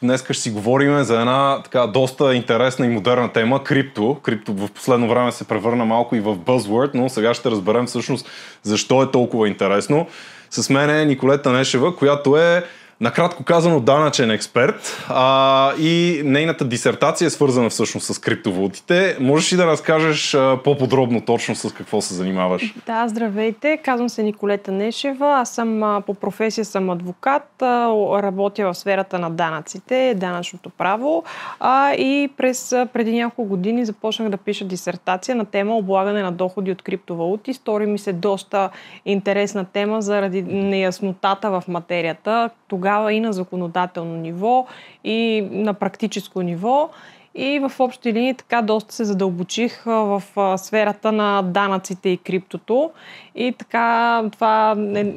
Днес ще си говорим за една така доста интересна и модерна тема – крипто. Крипто в последно време се превърна малко и в buzzword, но сега ще разберем всъщност защо е толкова интересно. С мен е Николета Нешева, която е, накратко казано, данъчен експерт и нейната дисертация е свързана всъщност с криптовалутите. Можеш ли да разкажеш по-подробно точно с какво се занимаваш? Да, здравейте. Казвам се Николета Нешева. Аз съм по професия съм адвокат. Работя в сферата на данъците, данъчното право. И преди няколко години започнах да пиша дисертация на тема облагане на доходи от криптовалути. Стори ми се доста интересна тема заради неяснотата в материята. Тогава и на законодателно ниво, и на практическо ниво. И в общи линии така доста се задълбочих в сферата на данъците и криптото. И така това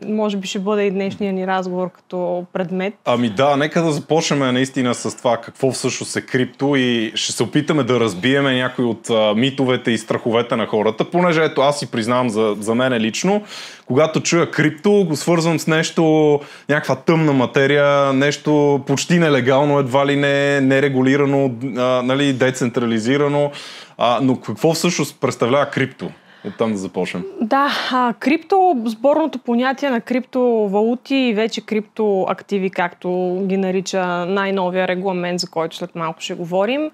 може би ще бъде и днешния ни разговор като предмет. Ами да, нека да започнем наистина с това какво всъщност е крипто и ще се опитаме да разбиеме някои от митовете и страховете на хората, понеже ето аз си признавам за мен лично, когато чуя крипто, го свързвам с нещо, някаква тъмна материя, нещо почти нелегално, едва ли не нерегулирано, нали, децентрализирано. Но какво всъщност представлява крипто? Оттам да започнем. Да, крипто, сборното понятие на криптовалути и вече криптоактиви, както ги нарича най-новия регламент, за който след малко ще говорим,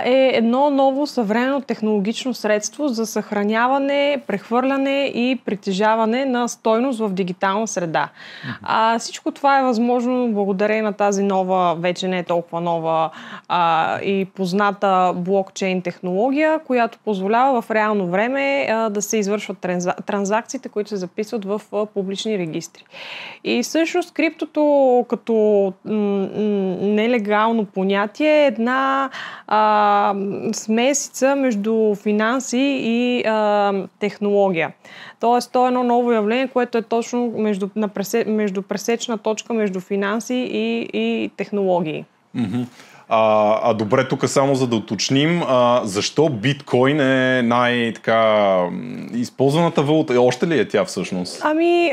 е едно ново съвременно технологично средство за съхраняване, прехвърляне и притежаване на стойност в дигитална среда. Всичко това е възможно благодарение на тази нова, вече не е толкова нова и позната блокчейн технология, която позволява в реално време да се извършват транзакциите, които се записват в публични регистри. И всъщност криптото като нелегално понятие е една смесица между финанси и технология. Тоест, то е едно ново явление, което е точно между пресечна точка между финанси и технологии. Добре, тук само за да уточним, защо биткоин е най-така използваната валута? Още ли е тя всъщност?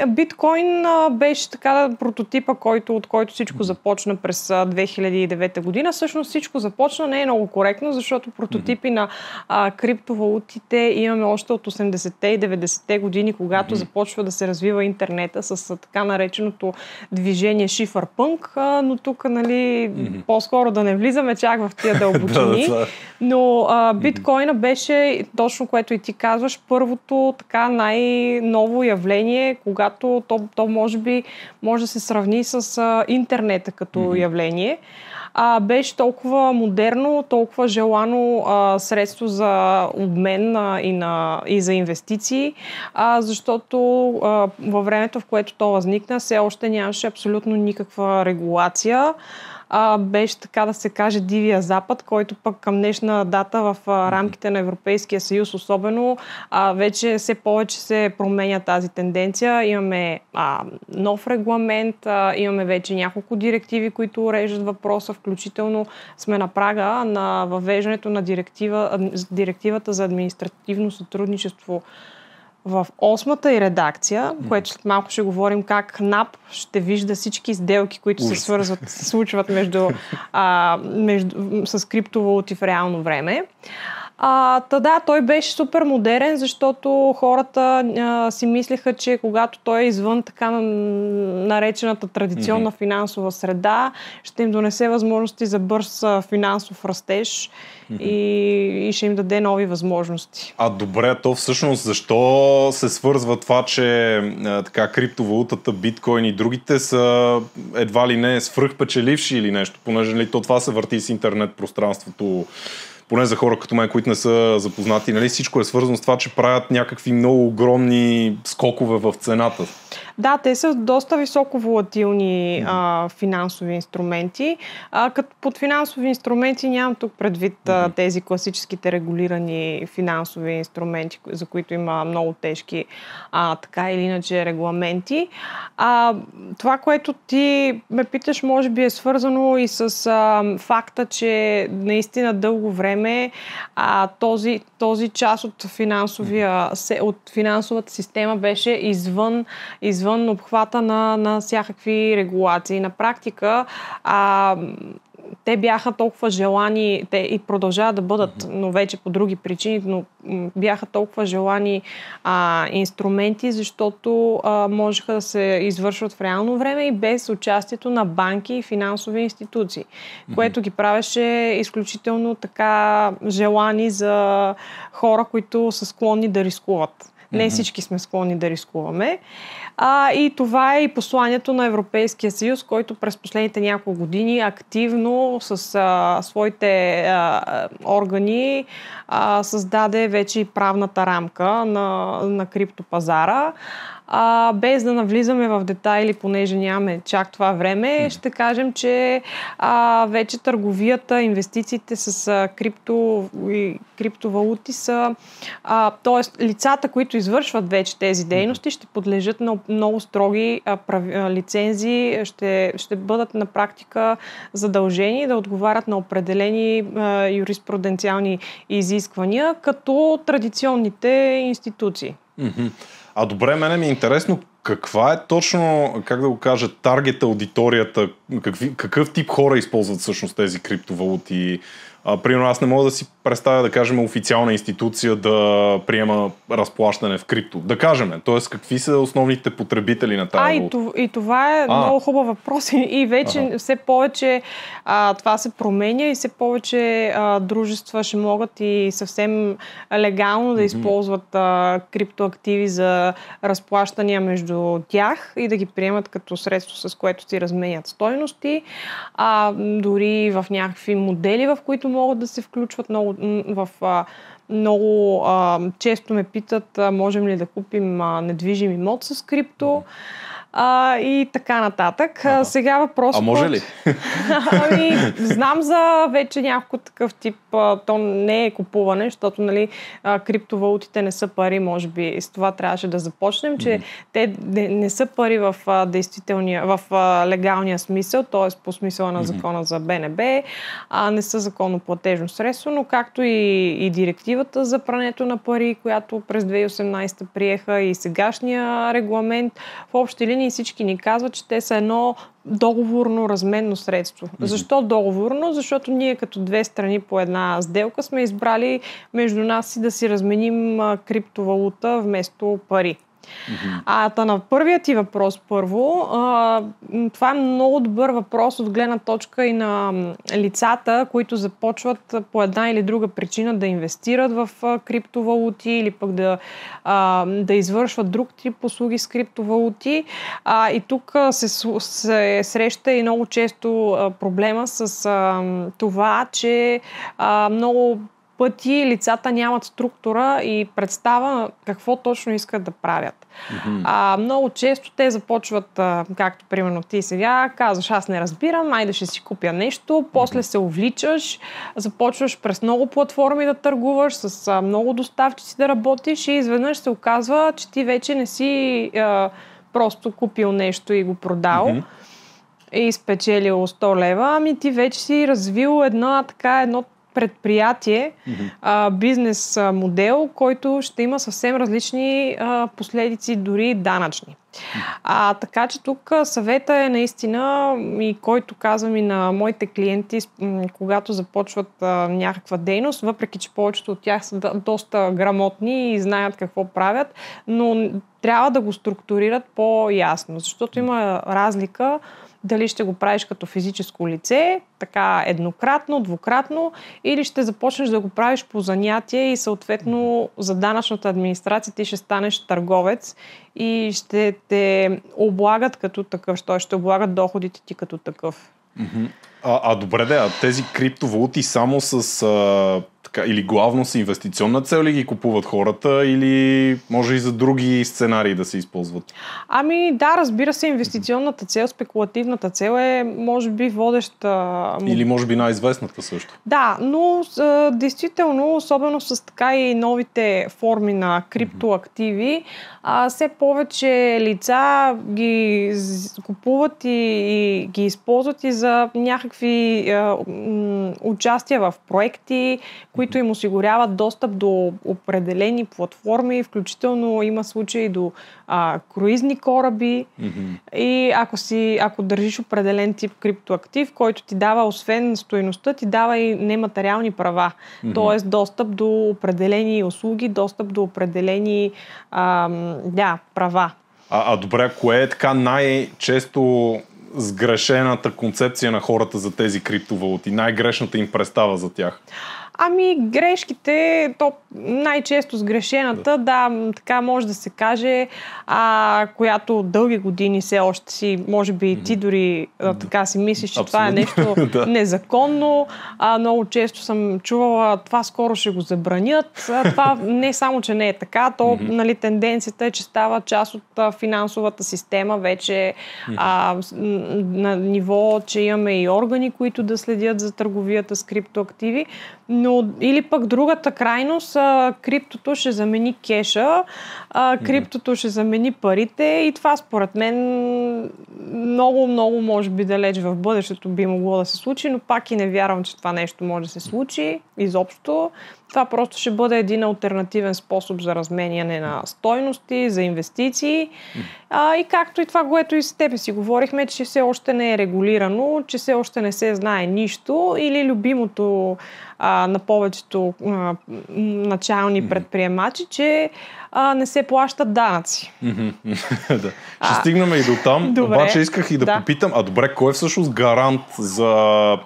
Биткоин беше така прототипа, от който всичко започна през 2009 година. Всъщност всичко започна, не е много коректно, защото прототипи на криптовалутите имаме още от 80-те и 90-те години, когато започва да се развива интернета с така нареченото движение шифърпънк, но тук, нали, по-скоро да не влизаме чак в тия дълбочини. Но биткоина беше, точно което и ти казваш, първото така най-ново явление, когато то може да се сравни с интернета като явление. Беше толкова модерно, толкова желано средство за обмен и за инвестиции, защото във времето, в което то възникна, все още нямаше абсолютно никаква регулация. Беше, така да се каже, дивия запад, който пък към днешна дата в рамките на Европейския съюз особено вече все повече се променя тази тенденция. Имаме нов регламент, имаме вече няколко директиви, които уреждат въпроса, включително сме на прага на въвеждането на директивата за административно сътрудничество в 8-та и редакция, което след малко ще говорим как НАП ще вижда всички сделки, които се случват с криптовалути в реално време. Той беше супер модерен, защото хората си мислеха, че когато той е извън така наречената традиционна финансова среда, ще им донесе възможности за бърз финансов растеж и ще им даде нови възможности. Добре, то всъщност защо се свързва това, че така криптовалутата, биткоин и другите са едва ли не свръхпечеливши или нещо, понеже ли това се върти с интернет пространството, поне за хора като мен, които не са запознати, нали, всичко е свързано с това, че правят някакви много огромни скокове в цената. Да, те са доста високо волатилни финансови инструменти. Като под финансови инструменти нямам тук предвид тези класическите регулирани финансови инструменти, за които има много тежки така или иначе регламенти. Това, което ти ме питаш, може би е свързано и с факта, че наистина дълго време този част от финансовата система беше извън обхвата на всякакви регулации. На практика те бяха толкова желани, те и продължават да бъдат, но вече по други причини, но бяха толкова желани инструменти, защото можеха да се извършват в реално време и без участието на банки и финансови институции, което ги правеше изключително така желани за хора, които са склонни да рискуват. Не всички сме склонни да рискуваме. И това е и посланието на Европейския съюз, който през последните няколко години активно с своите органи създаде вече и правната рамка на криптопазара. Без да навлизаме в детайли, понеже нямаме чак това време, ще кажем, че вече търговията, инвестициите с криптовалути са... т.е. лицата, които извършват вече тези дейности, ще подлежат на много строги лицензии, ще бъдат на практика задължени да отговарят на определени юриспруденциални изисквания, като традиционните институции. Добре, мене ми е интересно каква е точно, как да го кажа, таргет аудиторията, какъв тип хора използват всъщност тези криптовалути. Примерно аз не мога да си представя, да кажем, официална институция да приема разплащане в крипто. Да кажем, т.е. какви са основните потребители на тази валута? И това е много хубав въпрос и вече все повече това се променя и все повече дружества ще могат и съвсем легално да използват криптоактиви за разплащания между тях и да ги приемат като средство, с което си разменят стойности. Дори в някакви модели, в които могат да се включват много често ме питат, можем ли да купим недвижим имот с крипто и така нататък. Сега въпрос... може ли? Знам за вече някакъв такъв тип, то не е купуване, защото криптовалутите не са пари, може би с това трябваше да започнем, че те не са пари в легалния смисъл, т.е. по смисъла на закона за БНБ, не са законно платежно средство, но както и директивата за прането на пари, която през 2018 приеха и сегашния регламент, в общи линии всички ни казват, че те са едно договорно разменно средство. Защо договорно? Защото ние като две страни по една сделка сме избрали между нас и да си разменим криптовалута вместо пари. На първият ти въпрос първо, това е много добър въпрос от гледна точка и на лицата, които започват по една или друга причина да инвестират в криптовалути или пък да извършват друг тип услуги с криптовалути. И тук се среща и много често проблема с това, че много пъти лицата нямат структура и представа какво точно искат да правят. Много често те започват, както примерно ти сега, казваш, аз не разбирам, айде ще си купя нещо, после се увличаш, започваш през много платформи да търгуваш, с много доставчици да работиш и изведнъж се оказва, че ти вече не си просто купил нещо и го продал и спечелил 100 лева, ами ти вече си развил едно предприятие, бизнес модел, който ще има съвсем различни последици, дори данъчни. Така че тук съвета е наистина, и който казвам и на моите клиенти, когато започват някаква дейност, въпреки че повечето от тях са доста грамотни и знаят какво правят, но трябва да го структурират по-ясно, защото има разлика дали ще го правиш като физическо лице, така еднократно, двукратно, или ще започнеш да го правиш по занятие и съответно за данъчната администрация ти ще станеш търговец и ще те облагат като такъв, ще облагат доходите ти като такъв. Добре, тези криптовалути само с или главно с инвестиционна цел ли ги купуват хората, или може и за други сценарии да се използват? Да, разбира се, инвестиционната цел, спекулативната цел е може би водеща. Или може би най-известната също. Да, но действително, особено с така и новите форми на криптоактиви, все повече лица ги купуват и ги използват и за някакви участия в проекти, които им осигуряват достъп до определени платформи, включително има случаи до круизни кораби. И ако държиш определен тип криптоактив, който ти дава, освен стойността, ти дава и нематериални права. Тоест достъп до определени услуги, достъп до определени права. Добре, кое е така най-често сгрешената концепция на хората за тези криптовалути? Най-грешната им представа за тях? Грешките, то най-често сгрешената, така може да се каже, която дълги години все още си, може би и ти дори така си мислиш, че това е нещо незаконно. Много често съм чувала, това скоро ще го забранят. Това не само, че не е така, то тенденцията е, че става част от финансовата система вече на ниво, че имаме и органи, които да следят за търговията с криптоактиви. Но или пък другата крайност, криптото ще замени кеша, криптото ще замени парите и това според мен много, много може би далеч в бъдещето би могло да се случи, но пак и не вярвам, че това нещо може да се случи изобщо. Това просто ще бъде един алтернативен способ за разменяне на стойности, за инвестиции. И както и това, което и с тебе си говорихме, че все още не е регулирано, че все още не се знае нищо или любимото на повечето начални предприемачи, че не се плащат данъци. Ще стигнем и до там. Обаче исках и да попитам, добре, кой е всъщност гарант за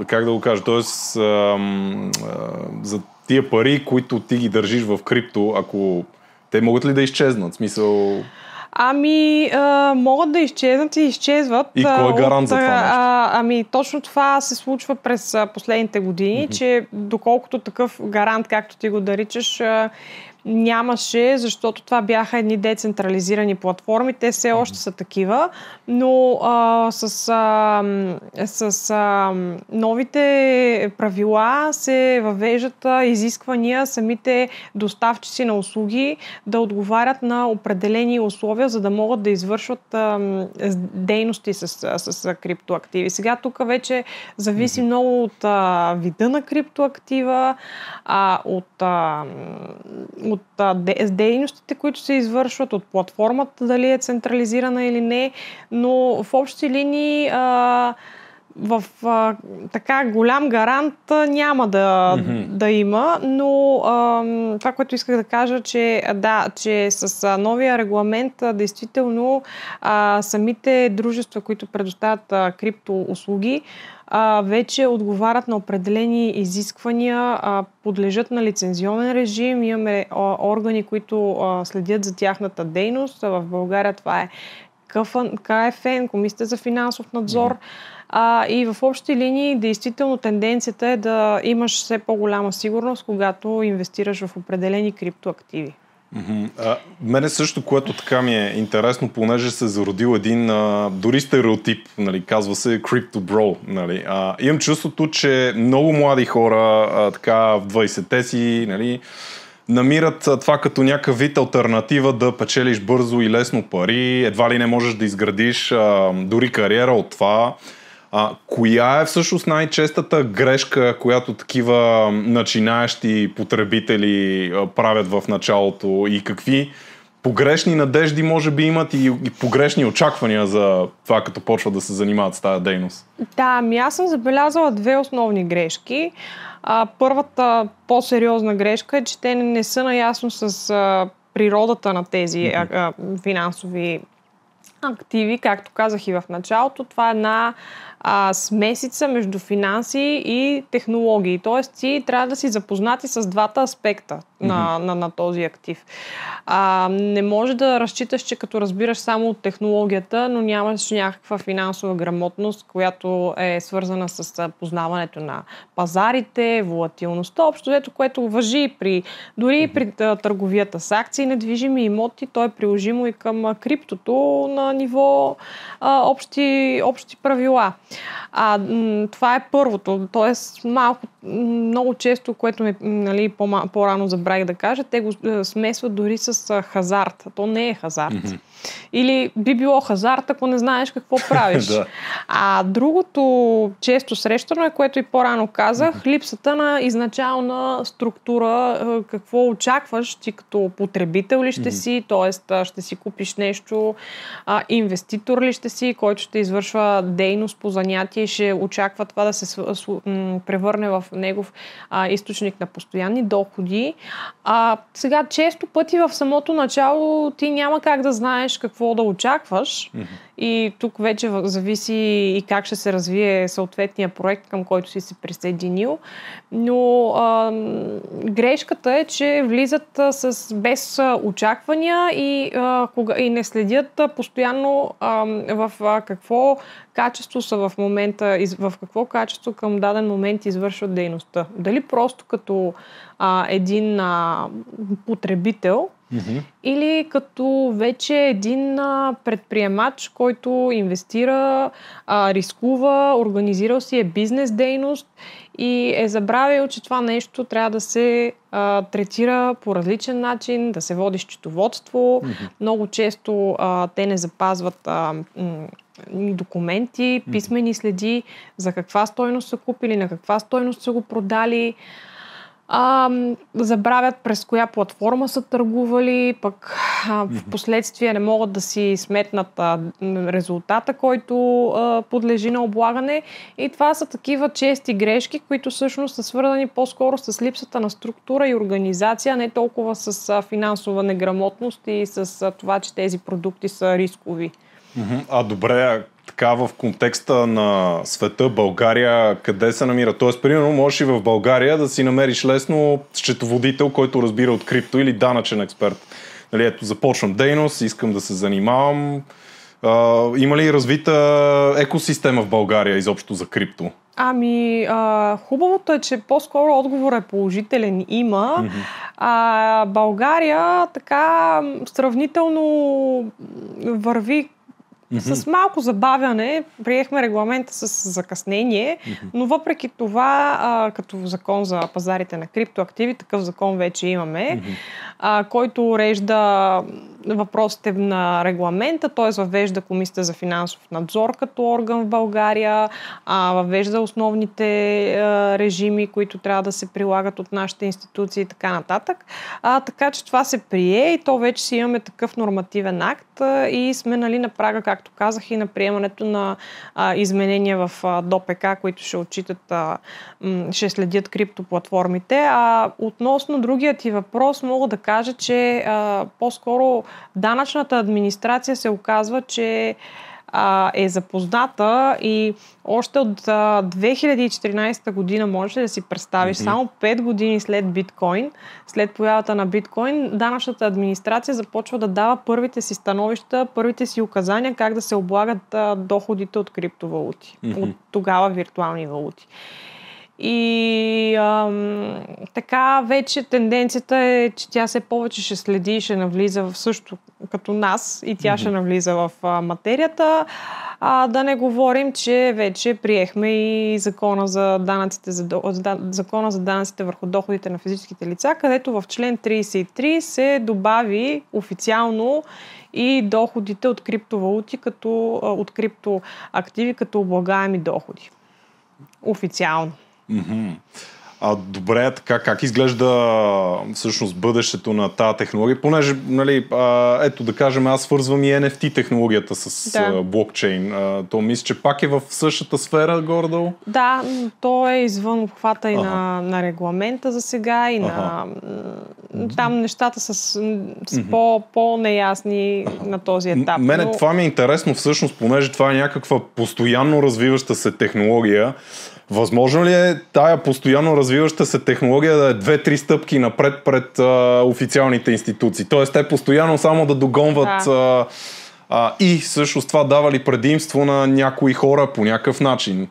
как да го кажа, т.е. за тия пари, които ти ги държиш в крипто, ако те могат ли да изчезнат? В смисъл... Могат да изчезнат и изчезват. И кой е гарант за това нещо? Точно това се случва през последните години, че доколкото такъв гарант, както ти го наричаш, нямаше, защото това бяха едни децентрализирани платформи. Те все още са такива, но с новите правила се въвеждат изисквания самите доставчици на услуги да отговарят на определени условия, за да могат да извършват дейности с криптоактиви. Сега тук вече зависи много от вида на криптоактива, от дейностите, които се извършват, от платформата, дали е централизирана или не, но в общи линии в така голям гарант няма да има, но това, което исках да кажа, че с новия регламент действително самите дружества, които предоставят криптоуслуги, вече отговарят на определени изисквания, подлежат на лицензионен режим, имаме органи, които следят за тяхната дейност. В България това е КФН, Комисията за финансов надзор. И в общи линии, действително тенденцията е да имаш все по-голяма сигурност, когато инвестираш в определени криптоактиви. Мене също, което така ми е интересно, понеже се зародил един дори стереотип, казва се Crypto Bro. Имам чувството, че много млади хора така в 20-те си намират това като някакъв вид алтернатива да печелиш бързо и лесно пари, едва ли не можеш да изградиш дори кариера от това. Коя е всъщност най-честата грешка, която такива начинаещи потребители правят в началото и какви погрешни надежди може би имат и погрешни очаквания за това, като почват да се занимават с тази дейност? Аз съм забелязала две основни грешки. Първата по-сериозна грешка е, че те не са наясно с природата на тези финансови активи. Както казах и в началото, това е една смесица между финанси и технологии. Тоест ти трябва да си запознати с двата аспекта на този актив. Не може да разчиташ, че като разбираш само от технологията, но нямаш някаква финансова грамотност, която е свързана с познаването на пазарите, волатилността, общо взето, което важи дори при търговията с акции, недвижими имоти, то е приложимо и към криптото на ниво общи правила. Това е първото. Тоест, много често, което по-рано забравих да кажа, те го смесват дори с хазарт. То не е хазарт. Или би било хазарт, ако не знаеш какво правиш. Да. А другото често срещано е, което и по-рано казах, липсата на изначална структура, какво очакваш ти като потребител ли ще си, т.е. ще си купиш нещо, инвеститор ли ще си, който ще извършва дейност по занятие и ще очаква това да се превърне в негов източник на постоянни доходи. Сега често пъти в самото начало ти няма как да знаеш какво да очакваш и тук вече зависи и как ще се развие съответния проект, към който си се присъединил. Но грешката е, че влизат без очаквания и не следят постоянно в какво качество са в момента, в какво качество към даден момент извършват дейността. Дали просто като един потребител, или като вече един предприемач, който инвестира, рискува, организирал си е бизнес дейност и е забравил, че това нещо трябва да се третира по различен начин, да се води счетоводство. Много често те не запазват документи, писмени следи за каква стойност са купили, на каква стойност са го продали. Забравят през коя платформа са търгували, пък в последствие не могат да си сметнат резултата, който подлежи на облагане. И това са такива чести грешки, които всъщност са свързани по-скоро с липсата на структура и организация, не толкова с финансова неграмотност и с това, че тези продукти са рискови. Добре, така в контекста на света, България, къде се намира? Тоест, примерно, можеш и в България да си намериш лесно счетоводител, който разбира от крипто или данъчен експерт. Нали, ето, започвам дейност, искам да се занимавам. Има ли развита екосистема в България изобщо за крипто? Хубавото е, че по-скоро отговорът е положителен. Има. България така сравнително върви с малко забавяне. Приехме регламента с закъснение, но въпреки това, като закон за пазарите на криптоактиви, такъв закон вече имаме, който урежда въпросите на регламента, т.е. въвежда Комисията за финансов надзор като орган в България, въвежда основните режими, които трябва да се прилагат от нашите институции и така нататък. Така че това се прие и то вече си имаме такъв нормативен акт и сме на прага, както казах, и на приемането на изменения в ДОПК, които ще отчитат, ще следят криптоплатформите. Относно другият ти въпрос, мога да кажа, че по-скоро данъчната администрация се оказва, че е запозната и още от 2014 година можеш да си представиш, само 5 години след биткоин, след появата на биткоин, данъчната администрация започва да дава първите си становища, първите си указания как да се облагат доходите от криптовалути, от тогава виртуални валути. И така вече тенденцията е, че тя все повече ще следи и ще навлиза в също като нас и тя ще навлиза в материята. Да не говорим, че вече приехме и закона за данъците върху доходите на физическите лица, където в член 33 се добави официално и доходите от криптовалути, от криптоактиви като облагаеми доходи. Официално. Добре, така как изглежда всъщност бъдещето на тази технология? Понеже, ето да кажем, аз свързвам и NFT технологията с блокчейн. То мисля, че пак е в същата сфера горе-долу? Да, то е извън обхвата и на регламента за сега и там нещата са по-неясни на този етап. Мене това ми е интересно всъщност, понеже това е някаква постоянно развиваща се технология. Възможно ли е тая постоянно развиваща се технология да е 2-3 стъпки напред пред официалните институции? Тоест те постоянно само да догонват и всъщност това дава ли предимство на някои хора по някакъв начин?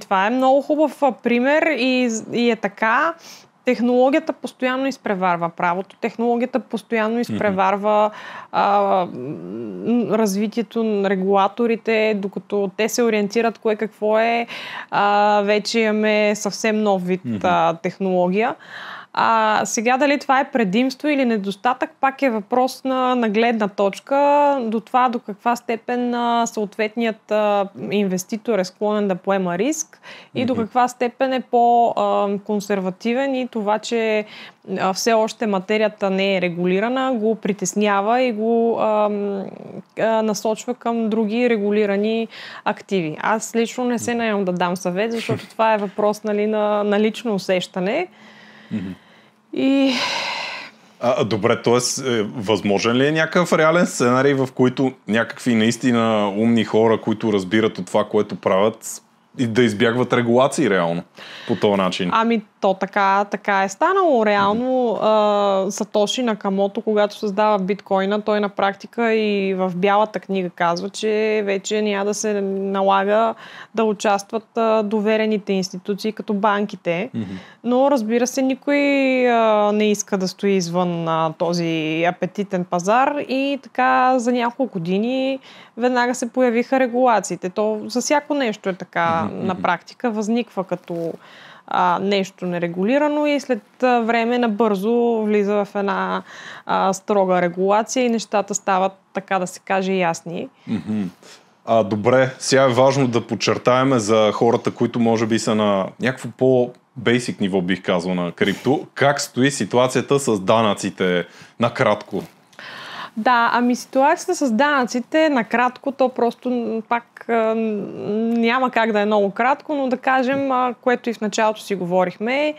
Това е много хубав пример и е така. Технологията постоянно изпреварва правото, технологията постоянно изпреварва развитието на регулаторите, докато те се ориентират кое какво е, вече имаме съвсем нов вид технология. Сега дали това е предимство или недостатък, пак е въпрос на гледна точка до това до каква степен съответният инвеститор е склонен да поема риск и до каква степен е по-консервативен и това, че все още материята не е регулирана, го притеснява и го насочва към други регулирани активи. Аз лично не се наемам да дам съвет, защото това е въпрос, нали, на лично усещане. И... Добре, т.е. възможен ли е някакъв реален сценарий, в който някакви наистина умни хора, които разбират от това, което правят, и да избягват регулации реално по този начин? То така е станало. Реално Сатоши Накамото, когато създава биткоина, той на практика и в Бялата книга казва, че вече няма да се налага да участват доверените институции като банките. Но разбира се, никой не иска да стои извън този апетитен пазар и така за няколко години веднага се появиха регулациите. То за всяко нещо е така на практика. Възниква като нещо нерегулирано и след време набързо влиза в една строга регулация и нещата стават, така да се каже, ясни. Добре, сега е важно да подчертаем за хората, които може би са на някакво по-бейсик ниво, бих казал, на крипто. Как стои ситуацията с данъците накратко? Да, ситуацията с данъците, накратко, то просто пак няма как да е много кратко, но да кажем, което и в началото си говорихме,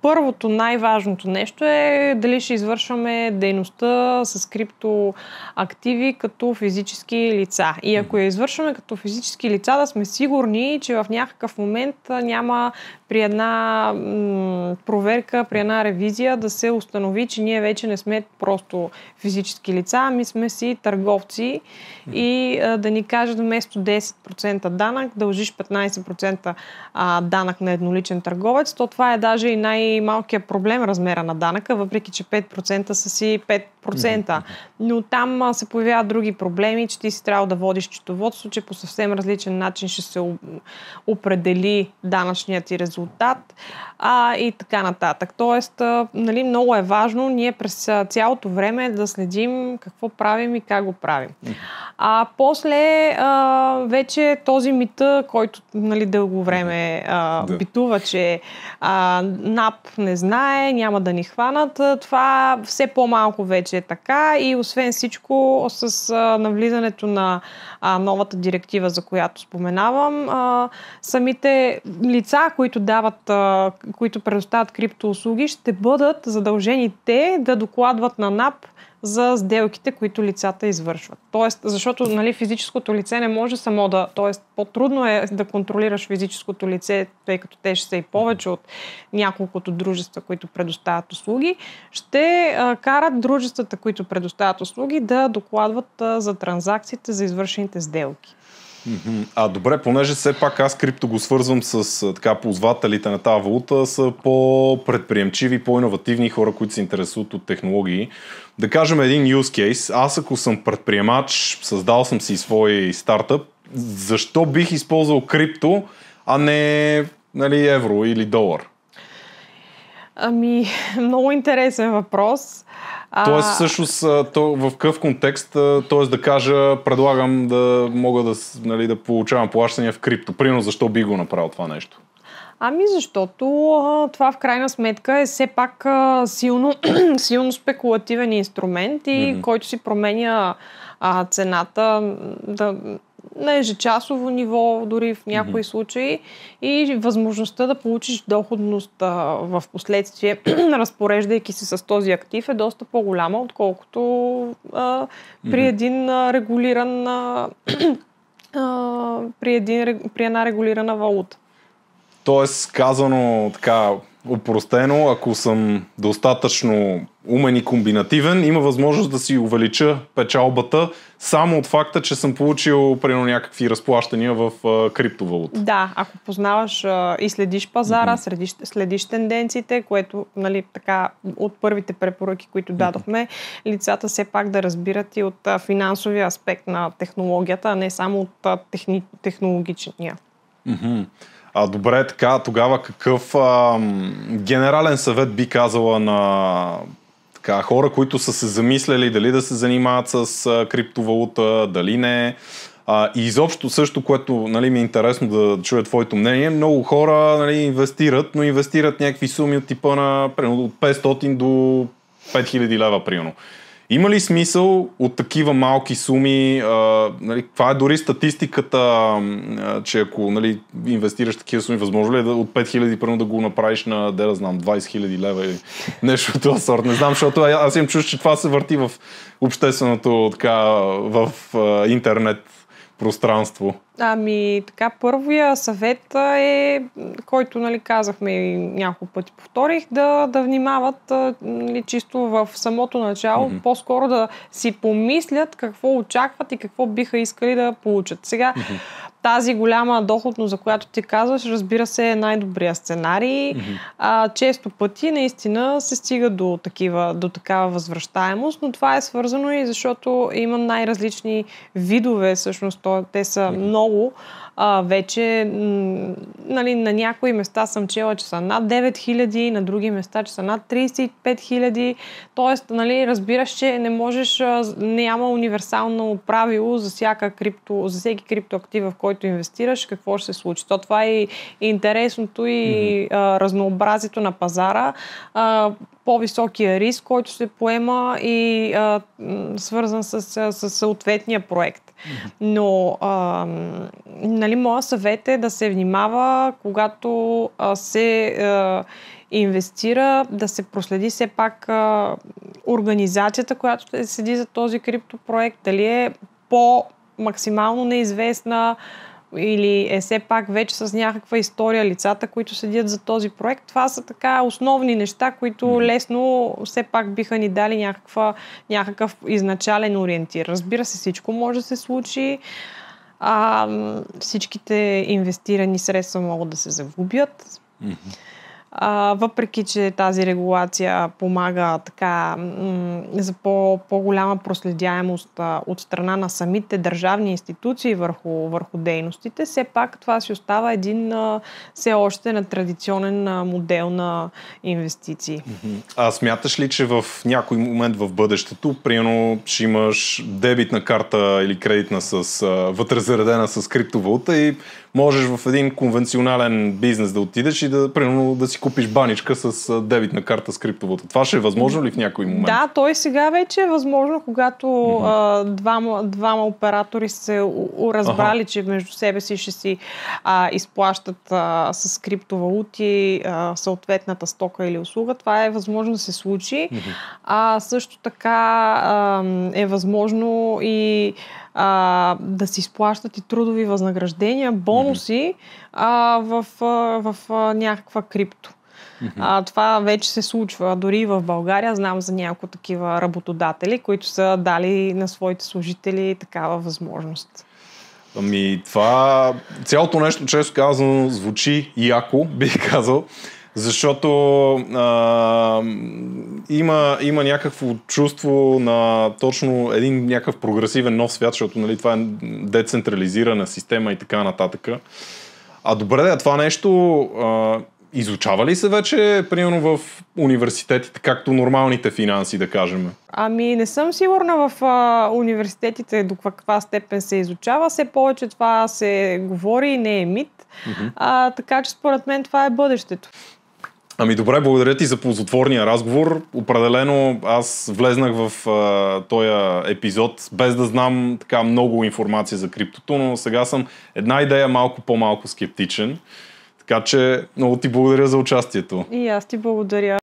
първото, най-важното нещо е дали ще извършваме дейността с криптоактиви като физически лица. И ако я извършваме като физически лица, да сме сигурни, че в някакъв момент няма при една проверка, при една ревизия да се установи, че ние вече не сме просто физически лица, ами сме си търговци и да ни кажат вместо 10% данък, дължиш 15% данък на едноличен търговец, то това е даже и най-малкият проблем, размера на данъка, въпреки че 5% са си 5%. Но там се появяват други проблеми, че ти си трябва да водиш счетоводство, че по съвсем различен начин ще се определи данъчният ти резултат и така нататък. Тоест, нали, много е важно ние през цялото време да следим какво правим и как го правим. После вече този мита, който, нали, дълго време битува, че НАП не знае, няма да ни хванат, това все по-малко вече е така и освен всичко с навлизането на новата директива, за която споменавам, самите лица, които предоставят криптоуслуги, ще бъдат задължени те да докладват на НАП за сделките, които лицата извършват. Тоест, защото, нали, физическото лице не може само да... Тоест, по-трудно е да контролираш физическото лице, тъй като те ще са и повече от няколкото дружества, които предоставят услуги. Ще карат дружествата, които предоставят услуги, да докладват за транзакциите, за извършените сделки. Добре, понеже все пак аз крипто го свързвам с така ползвателите на тази валута, са по-предприемчиви, по-инновативни хора, които се интересуват от технологии. Да кажем един use case. Аз ако съм предприемач, създал съм си свой стартъп, защо бих използвал крипто, а не, нали, евро или долар? Много интересен въпрос. Тоест, всъщност, в какъв контекст, т.е. да кажа, предлагам да мога да получавам плащания в крипто. Примерно, защо би го направил това нещо? Защото това в крайна сметка е все пак силно спекулативен инструмент и който си променя цената на ежечасово ниво, дори в някои случаи, и възможността да получиш доходност в последствие, разпореждайки се с този актив, е доста по-голяма, отколкото при един регулиран при една регулирана валута. Тоест, казано така опростено, ако съм достатъчно умен и комбинативен, има възможност да си увелича печалбата само от факта, че съм получил примерно някакви разплащания в криптовалута. Да, ако познаваш и следиш пазара, следиш тенденциите, което, нали, така от първите препоръки, които дадохме, лицата все пак да разбират и от финансовия аспект на технологията, а не само от технологичния. Добре, така, тогава какъв генерален съвет би казала на така, хора, които са се замисляли дали да се занимават с криптовалута, дали не? И изобщо също, което нали, ми е интересно да чуя твоето мнение, много хора нали, инвестират, но инвестират някакви суми от типа на примерно, от 500 до 5000 лева, примерно. Има ли смисъл от такива малки суми? Нали, каква е дори статистиката, че ако нали, инвестираш такива суми, възможно ли е от 5000 примерно да го направиш на, да знам, 20 000 лева или нещо от този сорт? Не знам, защото аз имам чувство, че това се върти в общественото, така, в интернет пространство. Така, първия съвет е, който нали, казахме и няколко пъти повторих, да внимават нали, чисто в самото начало, по-скоро да си помислят какво очакват и какво биха искали да получат. Сега, тази голяма доходност, за която ти казваш, разбира се, е най-добрия сценарий. Често пъти наистина се стига до такава възвръщаемост, но това е свързано и защото има най-различни видове, всъщност те са много. Вече нали, на някои места съм чела, че са над 9000, на други места, че са над 35 000. Тоест, нали, разбираш, че не можеш, няма универсално правило за всеки криптоактив, в който инвестираш, какво ще се случи. Това е интересното и разнообразието на пазара. По-високия риск, който се поема и свързан с съответния проект. Но нали, моят съвет е да се внимава, когато се инвестира, да се проследи все пак организацията, която седи за този криптопроект, дали е по-максимално неизвестна или е все пак вече с някаква история лицата, които седят за този проект. Това са така основни неща, които лесно все пак биха ни дали някакъв изначален ориентир. Разбира се, всичко може да се случи. Всичките инвестирани средства могат да се загубят. Въпреки че тази регулация помага така за по-голяма проследяемост от страна на самите държавни институции върху дейностите, все пак това си остава един все още на традиционен модел на инвестиции. Смяташ ли, че в някой момент в бъдещето, примерно, ще имаш дебитна карта или кредитна вътре заредена с криптовалута и можеш в един конвенционален бизнес да отидеш и примерно, да си купиш баничка с дебитна карта с криптовалута. Това ще е възможно ли в някой момент? Да, той сега вече е възможно, когато двама оператори се разбрали, че между себе си ще си изплащат с криптовалути съответната стока или услуга. Това е възможно да се случи. Също така е възможно и да си изплащат и трудови възнаграждения, бонуси в някаква крипто. Това вече се случва. Дори в България знам за няколко такива работодатели, които са дали на своите служители такава възможност. Цялото нещо, често казано, звучи яко, бих казал. Защото има някакво чувство на точно един някакъв прогресивен нов свят, защото нали, това е децентрализирана система и така нататък. Добре, това нещо изучава ли се вече, примерно в университетите, както нормалните финанси, да кажем? Не съм сигурна в университетите до каква степен се изучава. Все повече това се говори и не е мит. Така че според мен това е бъдещето. Добре, благодаря ти за ползотворния разговор. Определено аз влезнах в този епизод без да знам така много информация за криптото, но сега съм една идея малко по-малко скептичен. Така че много ти благодаря за участието. И аз ти благодаря.